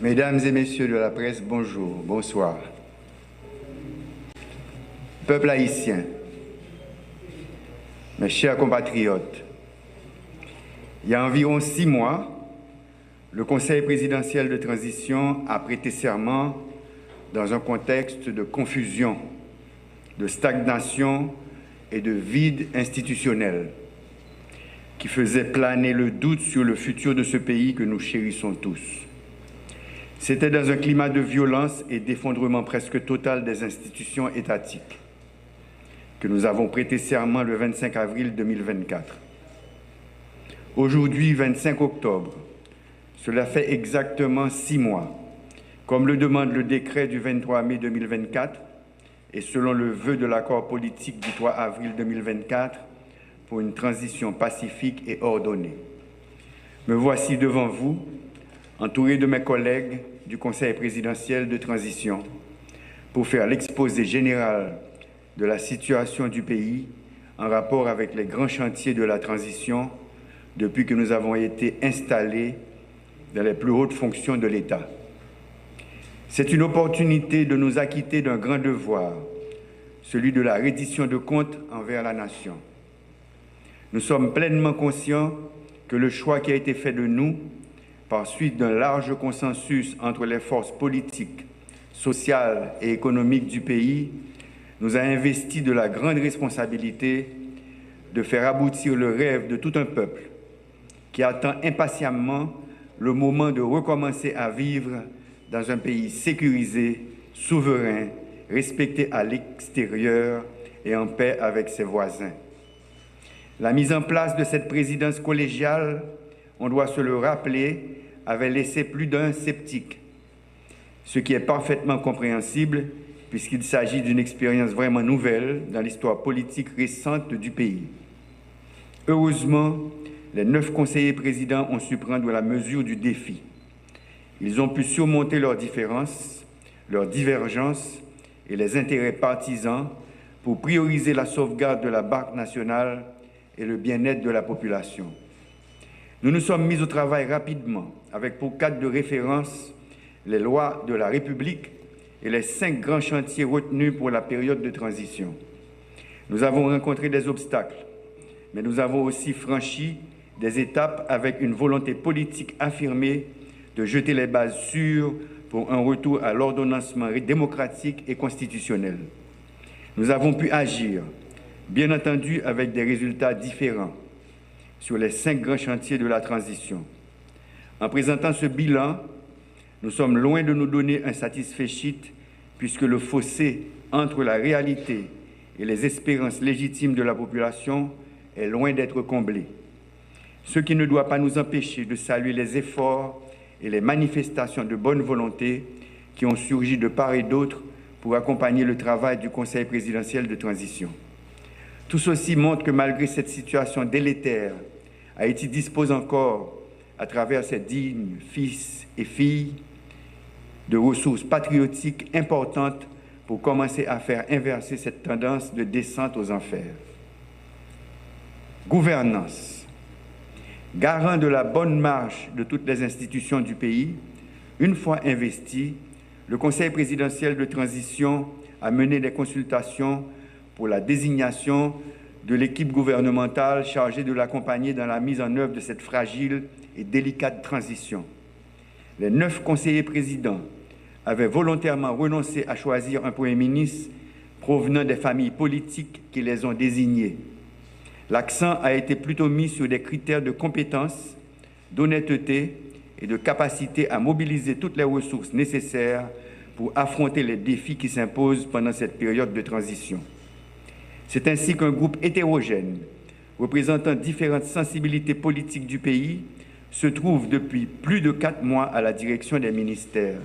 Mesdames et messieurs de la presse, bonjour, bonsoir. Peuple haïtien, mes chers compatriotes, il y a environ 6 mois, le Conseil présidentiel de transition a prêté serment dans un contexte de confusion, de stagnation et de vide institutionnel qui faisait planer le doute sur le futur de ce pays que nous chérissons tous. C'était dans un climat de violence et d'effondrement presque total des institutions étatiques que nous avons prêté serment le 25 avril 2024. Aujourd'hui, 25 octobre, cela fait exactement 6 mois, comme le demande le décret du 23 mai 2024 et selon le vœu de l'accord politique du 3 avril 2024 pour une transition pacifique et ordonnée. Me voici devant vous, entouré de mes collègues du Conseil présidentiel de transition, pour faire l'exposé général de la situation du pays en rapport avec les grands chantiers de la transition depuis que nous avons été installés dans les plus hautes fonctions de l'État. C'est une opportunité de nous acquitter d'un grand devoir, celui de la reddition de comptes envers la nation. Nous sommes pleinement conscients que le choix qui a été fait de nous, par suite d'un large consensus entre les forces politiques, sociales et économiques du pays, nous a investi de la grande responsabilité de faire aboutir le rêve de tout un peuple qui attend impatiemment le moment de recommencer à vivre dans un pays sécurisé, souverain, respecté à l'extérieur et en paix avec ses voisins. La mise en place de cette présidence collégiale, on doit se le rappeler, avait laissé plus d'un sceptique, ce qui est parfaitement compréhensible puisqu'il s'agit d'une expérience vraiment nouvelle dans l'histoire politique récente du pays. Heureusement, les 9 conseillers présidents ont su prendre la mesure du défi. Ils ont pu surmonter leurs différences, leurs divergences et les intérêts partisans pour prioriser la sauvegarde de la Banque nationale et le bien-être de la population. Nous nous sommes mis au travail rapidement, avec pour cadre de référence les lois de la République et les 5 grands chantiers retenus pour la période de transition. Nous avons rencontré des obstacles, mais nous avons aussi franchi des étapes avec une volonté politique affirmée de jeter les bases sûres pour un retour à l'ordonnancement démocratique et constitutionnel. Nous avons pu agir, bien entendu avec des résultats différents, sur les 5 grands chantiers de la transition. En présentant ce bilan, nous sommes loin de nous donner un satisfecit puisque le fossé entre la réalité et les espérances légitimes de la population est loin d'être comblé. Ce qui ne doit pas nous empêcher de saluer les efforts et les manifestations de bonne volonté qui ont surgi de part et d'autre pour accompagner le travail du Conseil présidentiel de transition. Tout ceci montre que malgré cette situation délétère, Haïti dispose encore, à travers ses dignes fils et filles, de ressources patriotiques importantes pour commencer à faire inverser cette tendance de descente aux enfers. Gouvernance. Garant de la bonne marche de toutes les institutions du pays, une fois investi, le Conseil présidentiel de transition a mené des consultations pour la désignation de l'équipe gouvernementale chargée de l'accompagner dans la mise en œuvre de cette fragile et délicate transition. Les 9 conseillers présidents avaient volontairement renoncé à choisir un Premier ministre provenant des familles politiques qui les ont désignés. L'accent a été plutôt mis sur des critères de compétence, d'honnêteté et de capacité à mobiliser toutes les ressources nécessaires pour affronter les défis qui s'imposent pendant cette période de transition. C'est ainsi qu'un groupe hétérogène, représentant différentes sensibilités politiques du pays, se trouve depuis plus de 4 mois à la direction des ministères.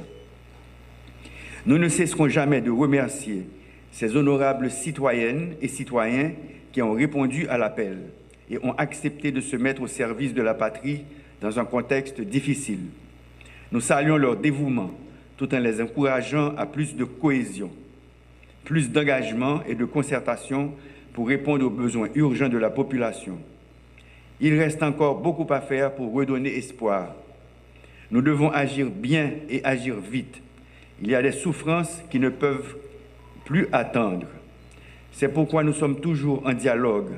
Nous ne cesserons jamais de remercier ces honorables citoyennes et citoyens qui ont répondu à l'appel et ont accepté de se mettre au service de la patrie dans un contexte difficile. Nous saluons leur dévouement tout en les encourageant à plus de cohésion, plus d'engagement et de concertation pour répondre aux besoins urgents de la population. Il reste encore beaucoup à faire pour redonner espoir. Nous devons agir bien et agir vite. Il y a des souffrances qui ne peuvent plus attendre. C'est pourquoi nous sommes toujours en dialogue,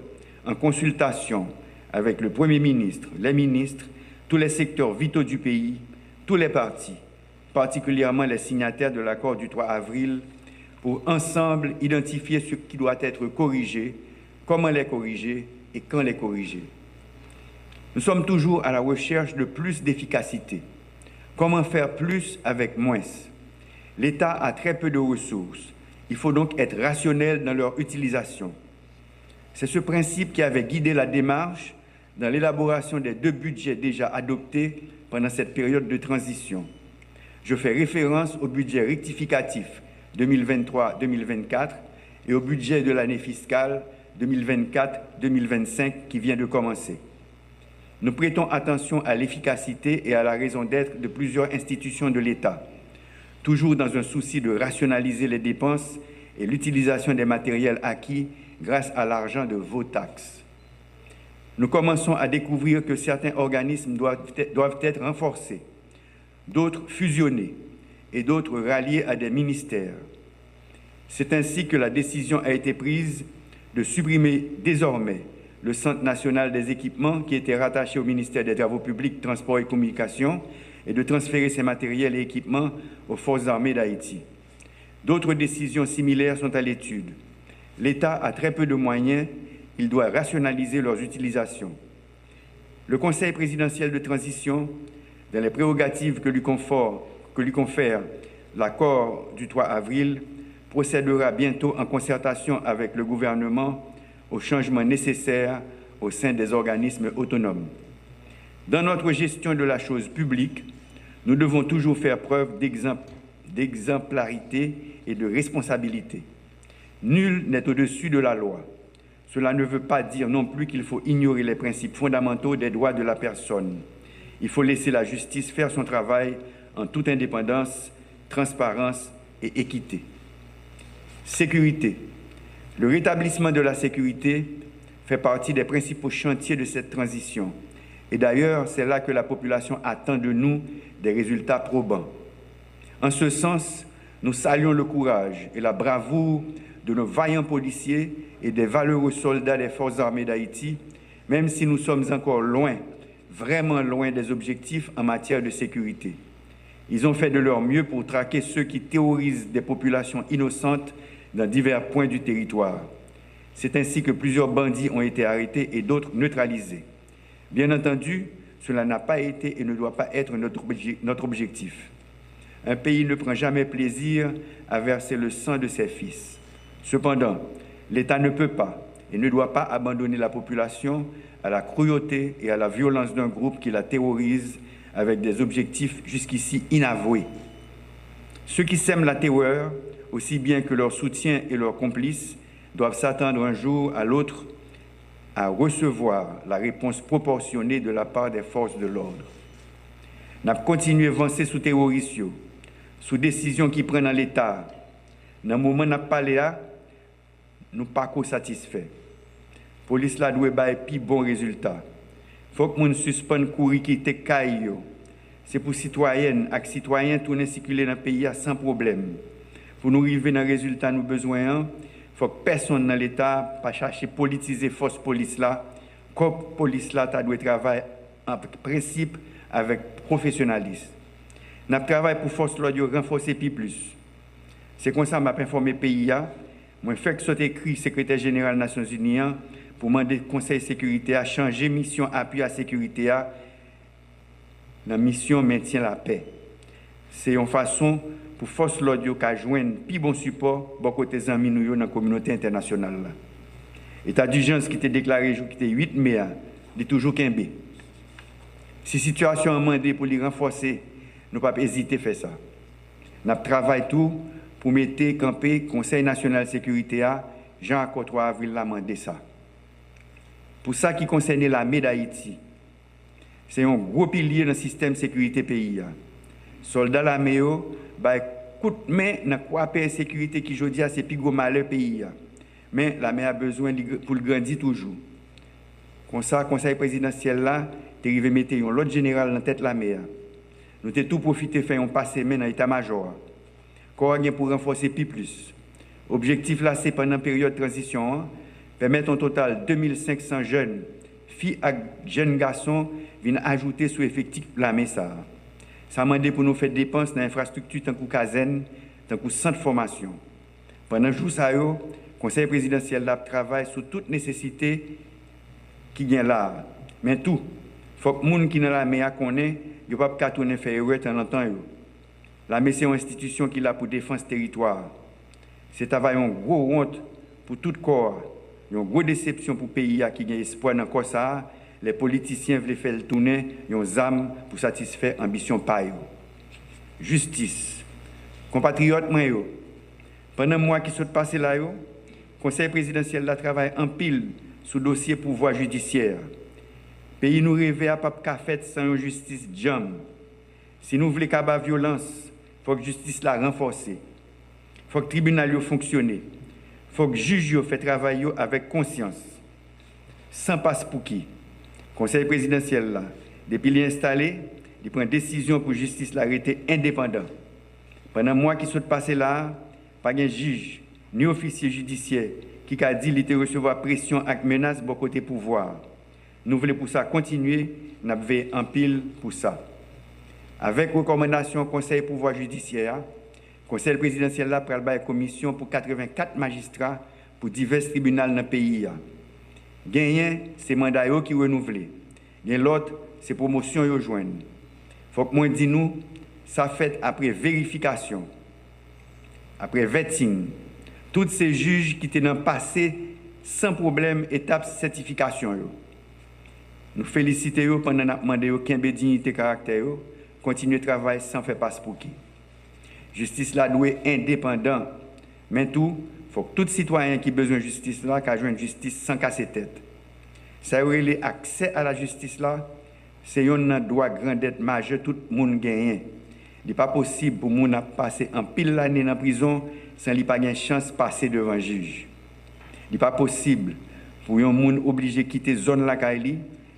en consultation avec le Premier ministre, les ministres, tous les secteurs vitaux du pays, tous les partis, particulièrement les signataires de l'accord du 3 avril, pour ensemble identifier ce qui doit être corrigé, comment les corriger et quand les corriger. Nous sommes toujours à la recherche de plus d'efficacité. Comment faire plus avec moins? L'État a très peu de ressources. Il faut donc être rationnel dans leur utilisation. C'est ce principe qui avait guidé la démarche dans l'élaboration des 2 budgets déjà adoptés pendant cette période de transition. Je fais référence au budget rectificatif 2023-2024 et au budget de l'année fiscale 2024-2025 qui vient de commencer. Nous prêtons attention à l'efficacité et à la raison d'être de plusieurs institutions de l'État, toujours dans un souci de rationaliser les dépenses et l'utilisation des matériels acquis grâce à l'argent de vos taxes. Nous commençons à découvrir que certains organismes doivent être renforcés, d'autres fusionnés et d'autres ralliés à des ministères. C'est ainsi que la décision a été prise de supprimer désormais le Centre national des équipements qui était rattaché au ministère des Travaux publics, Transports et Communications et de transférer ces matériels et équipements aux Forces armées d'Haïti. D'autres décisions similaires sont à l'étude. L'État a très peu de moyens, il doit rationaliser leurs utilisations. Le Conseil présidentiel de transition, dans les prérogatives que lui confère l'accord du 3 avril, procédera bientôt en concertation avec le gouvernement aux changements nécessaires au sein des organismes autonomes. Dans notre gestion de la chose publique, nous devons toujours faire preuve d'exemplarité et de responsabilité. Nul n'est au-dessus de la loi. Cela ne veut pas dire non plus qu'il faut ignorer les principes fondamentaux des droits de la personne. Il faut laisser la justice faire son travail en toute indépendance, transparence et équité. Sécurité. Le rétablissement de la sécurité fait partie des principaux chantiers de cette transition. Et d'ailleurs, c'est là que la population attend de nous des résultats probants. En ce sens, nous saluons le courage et la bravoure de nos vaillants policiers et des valeureux soldats des Forces armées d'Haïti, même si nous sommes encore loin, vraiment loin des objectifs en matière de sécurité. Ils ont fait de leur mieux pour traquer ceux qui terrorisent des populations innocentes dans divers points du territoire. C'est ainsi que plusieurs bandits ont été arrêtés et d'autres neutralisés. Bien entendu, cela n'a pas été et ne doit pas être notre objectif. Un pays ne prend jamais plaisir à verser le sang de ses fils. Cependant, l'État ne peut pas et ne doit pas abandonner la population à la cruauté et à la violence d'un groupe qui la terrorise avec des objectifs jusqu'ici inavoués. Ceux qui sèment la terreur, aussi bien que leurs soutiens et leurs complices, doivent s'attendre un jour à l'autre à recevoir la réponse proportionnée de la part des forces de l'ordre. N'a continué à avancer sous terrorisme, sous décision qui prennent dans l'État. Dans le moment où nous parlons là, nous ne sommes pas satisfaits. La police là doit avoir un bon résultat. Il faut que nous suspendions courir qui était caillou. C'est pour citoyennes et citoyens tourner circuler dans le pays sans problème. Pour nous arriver dans le résultat nous besoin, il faut que personne dans l'État pas chercher à politiser force police là. Comme police là doit travailler en principe avec professionnalisme. Nous travaillons pour force l'ordre renforcer plus. C'est comme ça que je m'ai informé le pays. Je fais que soit écrit secrétaire général des Nations Unies pour demander au Conseil de sécurité à changer mission appui à la sécurité la mission maintien la paix. C'est une façon pour force l'ordre de joindre plus bon support pour côté amis nous dans la communauté internationale. L'état d'urgence qui était déclaré qui était 8 mai, il est toujours qu'un. Si la situation a demandé pour les renforcer, nous ne pouvons pas hésiter à faire ça. Nous travaillons tout pour mettre camper le Conseil national de sécurité Jean accord 3 avril l'a demandé ça. Pour ça qui concerne l'armée d'Haïti, c'est un gros pilier dans le système de sécurité pays. Soldats l'armée bah coup de main dans quoi paix sécurité qui jodi c'est plus gros malheur pays. Mais l'armée a besoin pour le grandir toujours. Comme ça conseil présidentiel là, t'es arrivé mettre un autre général en tête l'armée. Nous avons tout profité faire un passé dans l'état-major. Corps pour renforcer plus. Objectif là, c'est pendant la période de transition, permettre un total de 2500 jeunes, filles et jeunes garçons, viennent ajouter sous effectif la MESA. Ça m'a demandé pour nous faire dépenses dans l'infrastructure tant que caserne, tant que centre de formation. Pendant jour ça, le Conseil présidentiel travaille sur toute nécessité qui vient là. Mais tout, il faut que les gens qui sont dans la MEA connaissent, ils ne peuvent pas tourner faire erreur de temps en temps. La MEA, c'est une institution qui est là pour défendre ce territoire. C'est une grosse honte pour tout corps, une grosse déception pour le pays qui a espoir dans le ça. Les politiciens veulent faire le tourner, ils ont des âmes pour satisfaire l'ambition paille. Justice. Compatriotes, pendant le mois qui sont passés là, le Conseil présidentiel travaille en pile sur le dossier pouvoir judiciaire. Le pays nous rêve à pas faire sans une justice jam. Si nous voulons qu'il y ait violence, il faut que la justice la renforce. Il faut que le tribunal fonctionne. Il faut que le juge fait travail avec conscience. Sans passe pour qui. Le Conseil présidentiel, là, depuis qu'il est installé, il prend une décision pour que la justice l'arrêter indépendant. Pendant le mois qui sont passés là, pas de juge ni officier judiciaire qui a dit qu'il recevoir pression et menace de côté pouvoir. Nous voulons pour ça continuer, nous avons en pile pour ça. Avec recommandation du Conseil pouvoir judiciaire, le Conseil présidentiel a pris la commission pour 84 magistrats pour divers tribunaux dans le pays. Gagné, c'est mandat qui renouvelé. L'autre, c'est promotion qui joignent. Il faut que moi dis nous, ça fait après vérification, après vetting, tous ces juges qui étaient dans le passé sans problème, étape certification. Nous félicitons pendant que nous demandons qu'un dignité caractère, continuer le travail sans faire passe pour qui. Justice là doit être indépendant, mais tout, il faut que tout citoyen qui a besoin de justice là, qui a besoin de justice sans casser tête. Ça veut dire l'accès à la justice là, c'est un droit grandette majeur, tout le monde gagne. Il n'est pas possible pour les gens passer en pile l'année dans la prison sans qu'il pas de chance de passer devant un juge. Il n'est pas possible pour les gens obligés de quitter la zone là,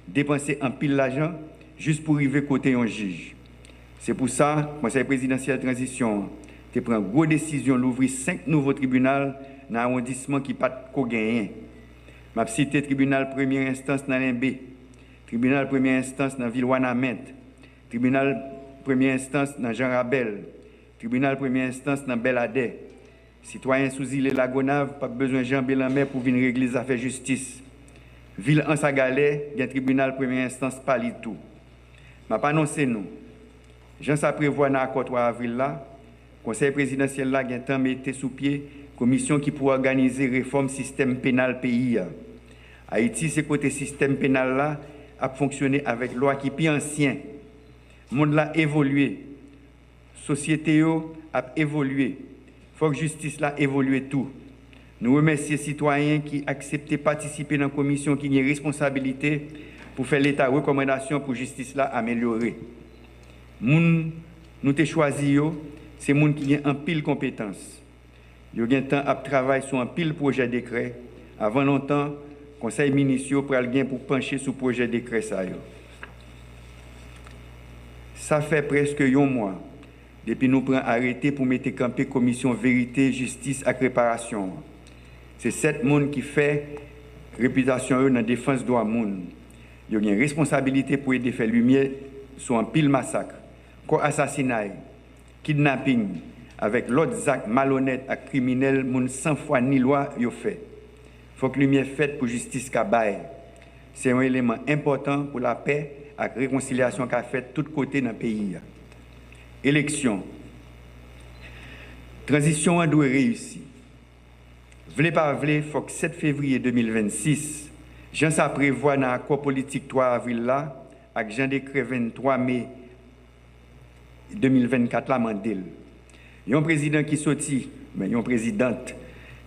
dépenser en pile l'argent juste pour arriver côté un juge. C'est pour ça que le Conseil présidentiel de transition a pris une grosse décision d'ouvrir 5 nouveaux tribunaux dans l'arrondissement qui n'a pas de gagner. Je vais citer le tribunal première instance dans l'Imbé, tribunal première instance dans Ville-Wanamet, tribunal première instance dans Jean Rabel, tribunal première instance dans Beladé. Citoyens sous île Lagonave, pas besoin de Jean Bélamer pour venir régler les affaires de justice. Ville en Sagalais, il y a un tribunal première instance Palitou. Je vais annoncer nous. Jean ça prévoit dans l'accord 3 avril là, Conseil présidentiel là a temps mis sous pied commission qui pour organiser réforme système pénal pays. Haïti c'est côté système pénal là a fonctionné avec loi qui plus ancien. Monde là évolué. Société a évolué. Faut que justice là évolue tout. Nous remercions les citoyens qui acceptent de participer dans la commission qui a responsabilité pour faire l'état de recommandation pour justice là améliorer. Nous avons choisi, c'est les gens qui ont un pile compétences. Ils ont un temps à travailler sur un pile projet de décret. Avant longtemps, le conseil municipal pour pencher sur le projet de décret. Ça fait presque un mois depuis que nous avons arrêté pour mettre campé commission vérité, justice et réparation. C'est 7 personnes qui font réputation dans la défense des droits de l'homme. Ils ont une responsabilité pour aider à faire lumière sur un pile massacre, assassinat, kidnapping, avec l'autre actes malhonnêtes et criminels, sans foi ni loi, ils ont fait. Il faut que la lumière faite pour justice kabaye. C'est un élément important pour la paix et la réconciliation qu'a fait de tous côtés dans le pays. Élection. Transition doit réussir. Vle pas vle, il faut que 7 février 2026, Jean ça prévoit dans l'accord politique 3 avril là, avec Jean décret 23 mai 2024 là mandel. Il y a un président qui sorti, mais il y a une présidente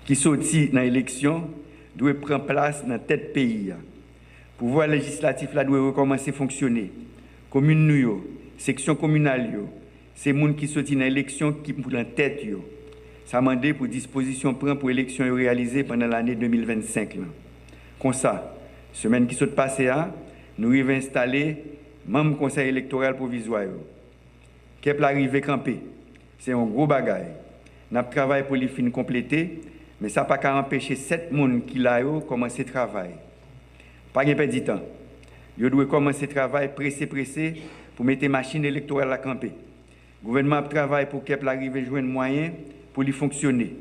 qui sorti dans l'élection doit prendre place dans tête pays. Pouvoir législatif là doit recommencer à fonctionner. Commune nous, section communale yo, c'est les gens qui sorti dans l'élection qui pour la tête yo. Ça mandé pour disposition prend pour élection réalisée pendant l'année 2025 là. Comme ça, semaine qui s'est passée nous avons installé membre conseil électoral provisoire. qu'est l'arrivée campée. C'est un gros bagage. Nous travaillons pour les fins compléter, mais ça n'a pas qu'à empêcher 7 personnes qui l'ont commencé le travail. Pas de perdre de temps. Ils doivent commencer le travail pressé pour mettre les machines électorales à camper. Le gouvernement travaille pour qu'elle arrive à jouer un moyen pour lui fonctionner.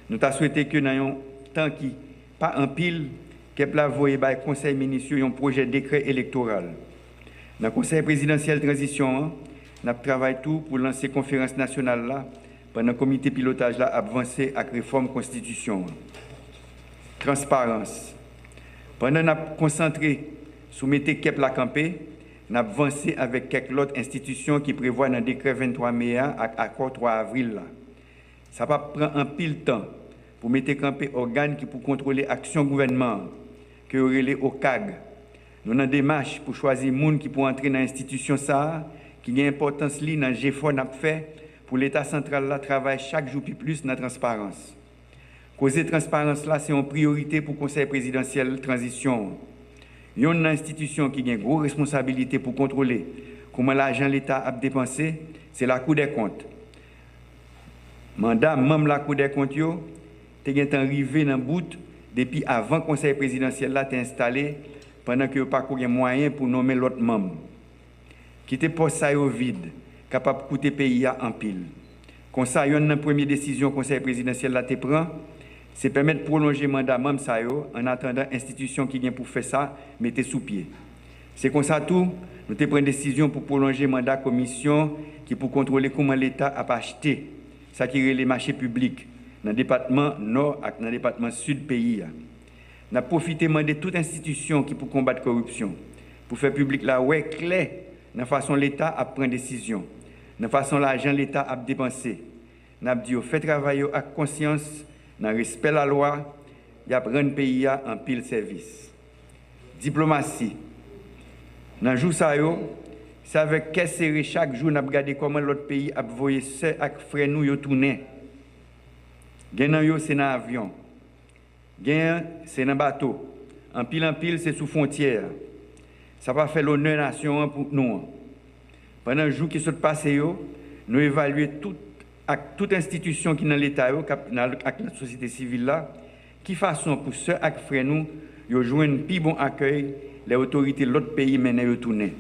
Nous avons souhaité que dans un temps qui pas en pile, qu'elle a envoyé par le Conseil ministériel un projet de décret électoral. Dans le Conseil présidentiel de transition, nous travaillons tout pour lancer la conférence nationale là, pendant le comité pilotage là, avancer avec la réforme de la Constitution. Transparence. Pendant que nous avons concentré sur mettre Kep la campé, nous avons avancé avec quelques autres institutions qui prévoient dans le décret 23 mai à l'accord 3 avril. Là. Ça va prendre un pile de temps pour mettre campé organes qui pour contrôler l'action gouvernement, que relais au CAG. Nous avons des démarches pour choisir les gens qui pour entrer dans l'institution ça, qui a une importance li dans le GFO n'a fait pour l'État central là travaille chaque jour plus dans la transparence. Causer transparence là, c'est une priorité pour le Conseil présidentiel de transition. Il y a une institution qui a une grosse responsabilité pour contrôler comment l'argent de l'État a dépensé, c'est la Cour des comptes. Mandat, même la Cour des comptes, est arrivé dans le bout depuis avant le Conseil présidentiel là est installé pendant que pas de moyen pour nommer l'autre membre. Quitter poste ça vide, capable de coûter pays en pile. Comme ça, une première décision que le Conseil présidentiel là te prend, c'est permettre de prolonger le mandat même ça en attendant l'institution qui vient pour faire ça, mettez sous pied. C'est comme ça tout, nous te prenons une décision pour prolonger le mandat commission qui pour contrôler comment l'État a acheté ça qui est les marchés publics dans le département nord et dans le département sud du pays. Nous avons profité de demander toute institution qui pour combattre la corruption, pour faire public la ouais clair dans la façon l'État a prendre décision, dans la façon l'argent l'État a dépensé. Nous avons dit fait travailler avec conscience, dans le respect de la loi, il y a rendre le pays en pile service. Diplomatie. Dans le jour ça c'est avec quel serré chaque jour nous regardé comment l'autre pays a voyé ce avec frère nous yo tourner. Gen yo c'est dans avion. Gen c'est dans bateau. En pile c'est sous frontière. Ça va faire l'honneur nation pour nous. Pendant le jour qui se passe nous évaluer toute institution qui dans l'état avec la société civile là qui façon pour ceux avec frère nous yo jouer un plus bon accueil les autorités de l'autre pays mènent yo tourner.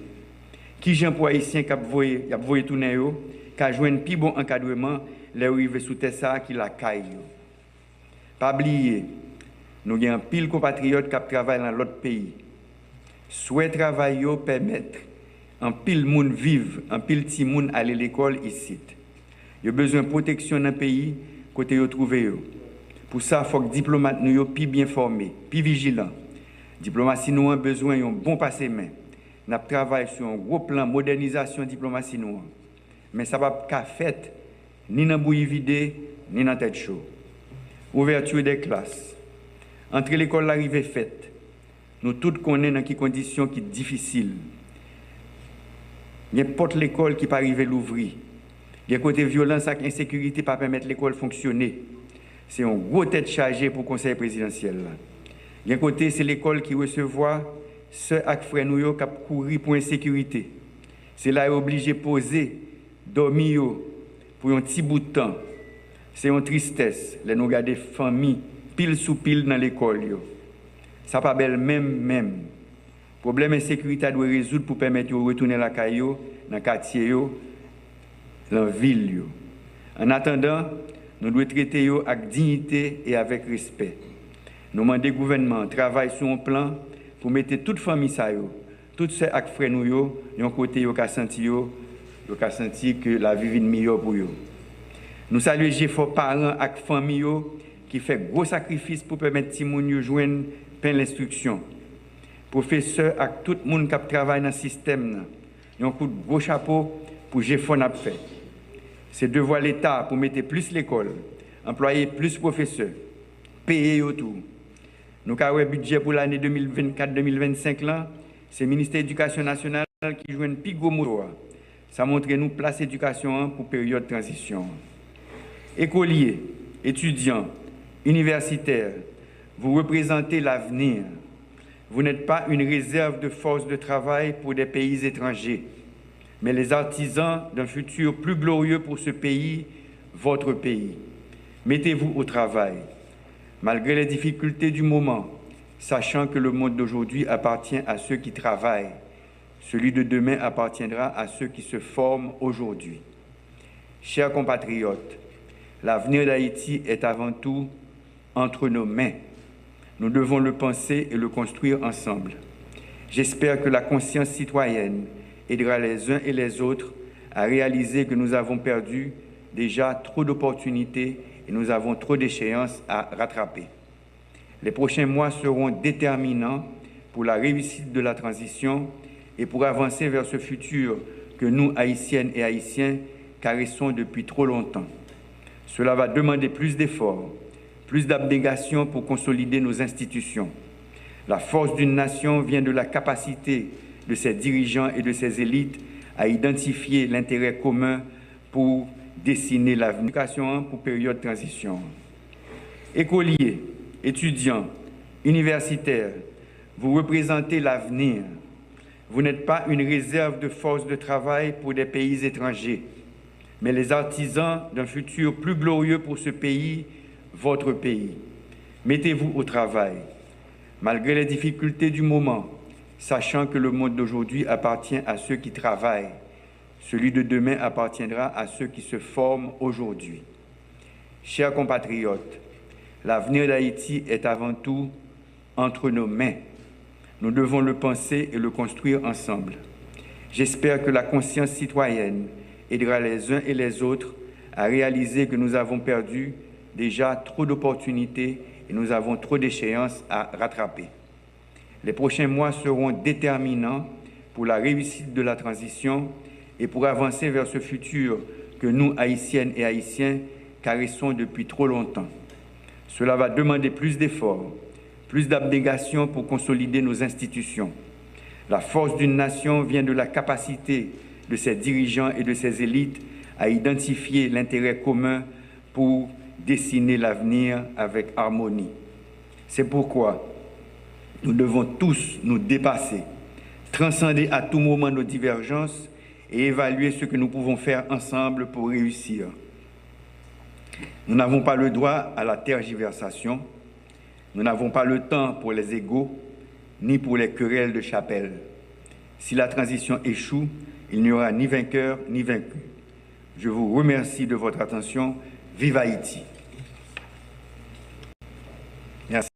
Qui gens pour haïtien qui a voyé tourner yo, qui a joué un plus bon encadrement, les arrivés sous terre ça qui la caille. Pas oublier, nous avons un pile compatriotes qui travaillent dans l'autre pays. Souhait travail yo permettre un pile monde vivre, un pile petit monde aller à l'école ici. Yo besoin de protection dans le pays côté yo trouver yo. Pour ça, il faut que les diplomates nous soient plus bien formés, plus vigilants. Diplomatie nous a besoin d'un bon passé-main. Nous travaillons sur un gros plan de modernisation de la diplomatie nous. Mais ça ne va pas fait ni dans bouillie vidée, ni dans tête chaud. Ouverture des classes. Entre l'école l'arrivée faite, nous tous connaissons dans quelles conditions qui sont difficiles. N'importe l'école qui peut arriver à l'ouvrir. Il y a côté violence et insécurité pas permettre l'école de fonctionner. C'est un gros tête chargée pour le conseil présidentiel. Il y a côté c'est l'école qui recevra ceux qui frères nous qui courir pour insécurité. C'est là obligé de poser, dormir pour un petit bout de temps. C'est une tristesse, les nous garder famille pile sous pile dans l'école. Ça pas belle même. Problème insécurité doit résoudre pour permettre de retourner la caillou dans le quartier, dans la ville. En attendant, nous devons traiter avec dignité et avec respect. Nous demandons au gouvernement de travailler sur un plan pour mettre toute famille, tous ceux qui frères nous, de côté, qui ont senti que la vie est meilleure pour eux. Nous saluons les parents et les familles qui font gros sacrifices pour permettre à les gens de joindre plein l'instruction. Professeurs et tout le monde qui travaille dans le système, ils ont un gros chapeau pour GFON a fait. C'est devoir l'État pour mettre plus l'école, employer plus de professeurs, payer autour. Nous avons un budget pour l'année 2024-2025, c'est le ministère de l'Éducation nationale qui joue un plus gros mot. Ça montre nous place éducation pour période de transition. Écoliers, étudiants, universitaires, vous représentez l'avenir. Vous n'êtes pas une réserve de force de travail pour des pays étrangers. mais les artisans d'un futur plus glorieux pour ce pays, votre pays. Mettez-vous au travail, malgré les difficultés du moment, sachant que le monde d'aujourd'hui appartient à ceux qui travaillent. Celui de demain appartiendra à ceux qui se forment aujourd'hui. Chers compatriotes, l'avenir d'Haïti est avant tout entre nos mains. Nous devons le penser et le construire ensemble. J'espère que la conscience citoyenne aidera les uns et les autres à réaliser que nous avons perdu déjà trop d'opportunités et nous avons trop d'échéances à rattraper. Les prochains mois seront déterminants pour la réussite de la transition et pour avancer vers ce futur que nous, Haïtiennes et Haïtiens, caressons depuis trop longtemps. Cela va demander plus d'efforts, plus d'abnégation pour consolider nos institutions. La force d'une nation vient de la capacité de ses dirigeants et de ses élites à identifier l'intérêt commun pour dessiner l'avenir pour période de transition. Écoliers, étudiants, universitaires, vous représentez l'avenir. Vous n'êtes pas une réserve de force de travail pour des pays étrangers, mais les artisans d'un futur plus glorieux pour ce pays, votre pays. Mettez-vous au travail, malgré les difficultés du moment, sachant que le monde d'aujourd'hui appartient à ceux qui travaillent. Celui de demain appartiendra à ceux qui se forment aujourd'hui. Chers compatriotes, l'avenir d'Haïti est avant tout entre nos mains. Nous devons le penser et le construire ensemble. J'espère que la conscience citoyenne aidera les uns et les autres à réaliser que nous avons perdu déjà trop d'opportunités et nous avons trop d'échéances à rattraper. Les prochains mois seront déterminants pour la réussite de la transition et pour avancer vers ce futur que nous, Haïtiennes et Haïtiens, caressons depuis trop longtemps. Cela va demander plus d'efforts, plus d'abnégation pour consolider nos institutions. La force d'une nation vient de la capacité de ses dirigeants et de ses élites à identifier l'intérêt commun pour dessiner l'avenir avec harmonie. C'est pourquoi nous devons tous nous dépasser, transcender à tout moment nos divergences et évaluer ce que nous pouvons faire ensemble pour réussir. Nous n'avons pas le droit à la tergiversation, nous n'avons pas le temps pour les égos, ni pour les querelles de chapelle. Si la transition échoue, il n'y aura ni vainqueur ni vaincu. Je vous remercie de votre attention. Vive Haïti! Merci.